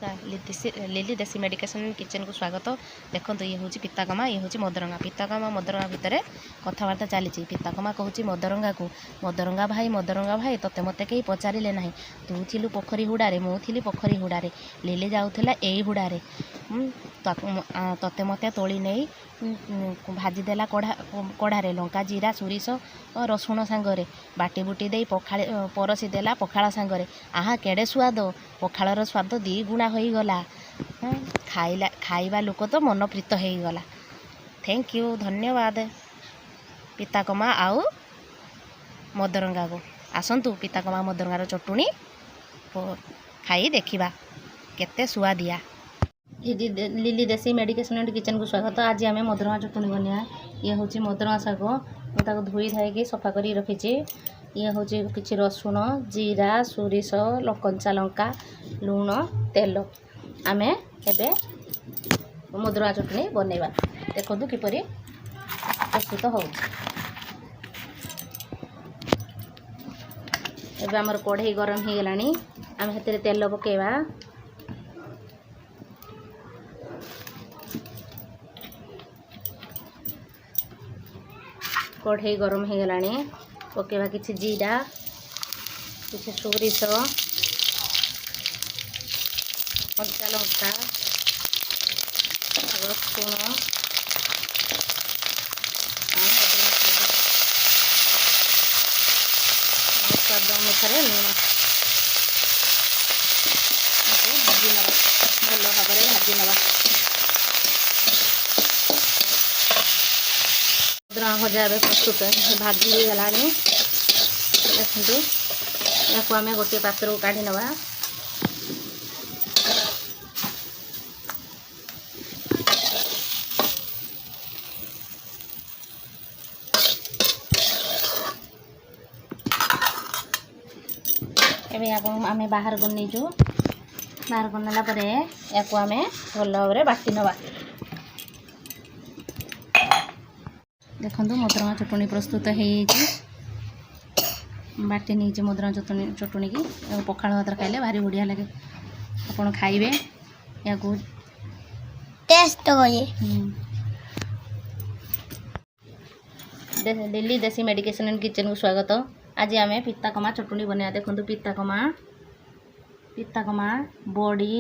Lily देसी medication kitchen को स्वागत। देखो ये हूँ पिताकमा, ये हूँ मदरंगा। पिताकमा मदरंगा भितर कथबार्ता चली। पिताकमा कहूँ मदरंगा को, मदरंगा भाई तोते मते कहीं पचारे ना, तू थिलु पोखरी हुड़ारे, मु थिली पोखरी हुड़ारे, लिली जाऊला एई हुड़ारे, तोते मते तोली नहीं भाजीदेला कढ़ारे लंका जीरा सोरिष रसुण सांगरे बाटी बुटी दे परसी देला पखाड़ सांगरे। आहा केड़े स्वाद, पखाड़र स्वाद दी गुणा हो गला। खाइबा लोक तो मन प्रीत हो गला। थैंक यू, धन्यवाद पिताकमा आउ मदरंगा को। आसतु पिताकमा मदरंगार चटुणी खाई देखा केते सुआदिया। लिली देसी मेडिकेशन एंड किचन को स्वागत। आज आम मदरंगा चटुणी बनिया। ये हूँ मदरंगा शाग, मुझे धोई धाई सफा कर रखी। ये हूँ कि रसुण जीरा सोरिष कंचा लंका लुण तेल आम एबे मदरंगा चटुणी बनैबा। देखो किपरि प्रस्तुत हो। एबे आमर कढ़ई गरम हो गलानी, आम हेतिरे तेल पकेबा। कढ़ई गरम हो गलानी, पकेबा किछि जीरा, किछि सोरिष, कंचा लंका, रसुण, स्वाद अनुसार लुण भाजी नवा, भल भाव भाजी नवा। मदरंगा भजा प्रस्तुत भाजी हो गला। देखो या आम गोटे पात्र को काढ़ी नवा। एवं आम बाहर कर नहीं, बाहर कर नेला परे या आम भल भाव बाटी नवा। देखो मदरंगा चटुणी प्रस्तुत हो बाटी नहीं। मदरंगा चटुणी की पखाड़ भात खाइले भारी बढ़िया लगे। आपड़ खाइबे या टेस्ट लिली देसी मेडिकेशन एंड किचन को स्वागत। आज आम पिताकमा चटुणी बनैया। देखो पिताकमा बड़ी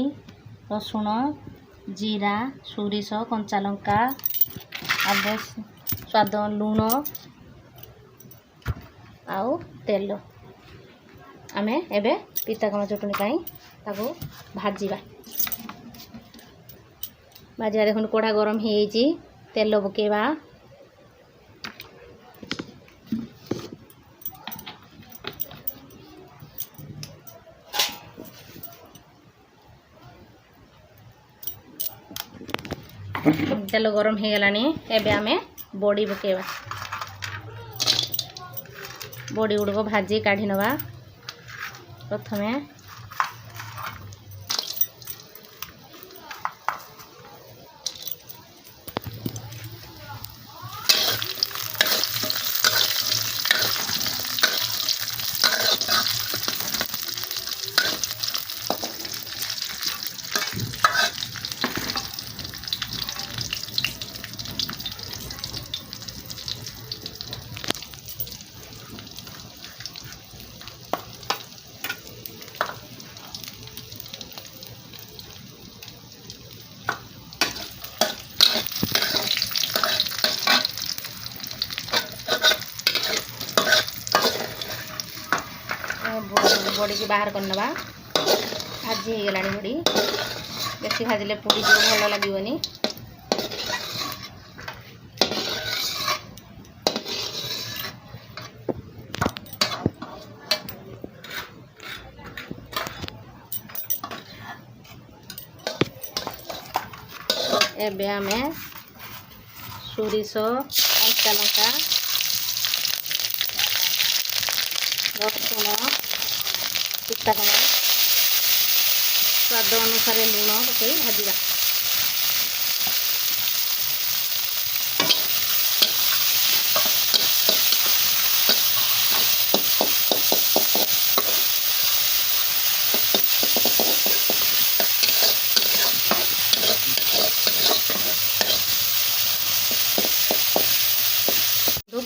रसुण जीरा सोरिष कंचा लंका स्वाद लुण आउ तेल आम एबे पिताकमा चटुणी पाई ताको भाजीबा। भाजिया देखो कढ़ा गरम हो तेल पकेबा। तेल गरम हो गलानी, एबे आमे बड़ी पकेबा। बड़ी गुड़क भाजी काढ़ी नवा। प्रथमे बड़ी की बाहर करनवा। भाजी हो गलानी बड़ी, बेसी भाजिले पोड़ी जो भल लगे। एबे आमे सोरिष कंचा लंका रसुण पिताकमा स्वाद अनुसार लुण पकई भाजीबा।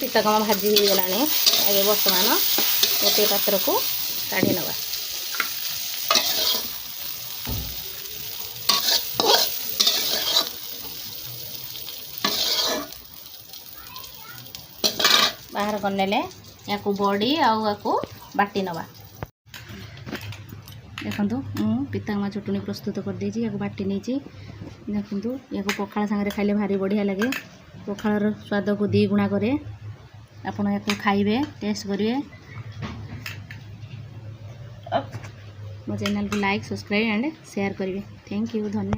पितकमा भाजी हो गलानी आगे वर्तमान गोटे पात्र को काढ़ी नवा। बाहर करने या बड़ी आउ बाटी नवा। देखो पितामा चटनी प्रस्तुत कर देछि या बाटी नहीं देखो या पखाड़ सांगे खाइले भारी बढ़िया लगे। पखाड़र स्वाद को 2 गुणा करे। आपण या खाइबे टेस्ट करेंगे। मो चैनल को लाइक सब्सक्राइब एंड शेयर करेंगे। थैंक यू धन्यवाद।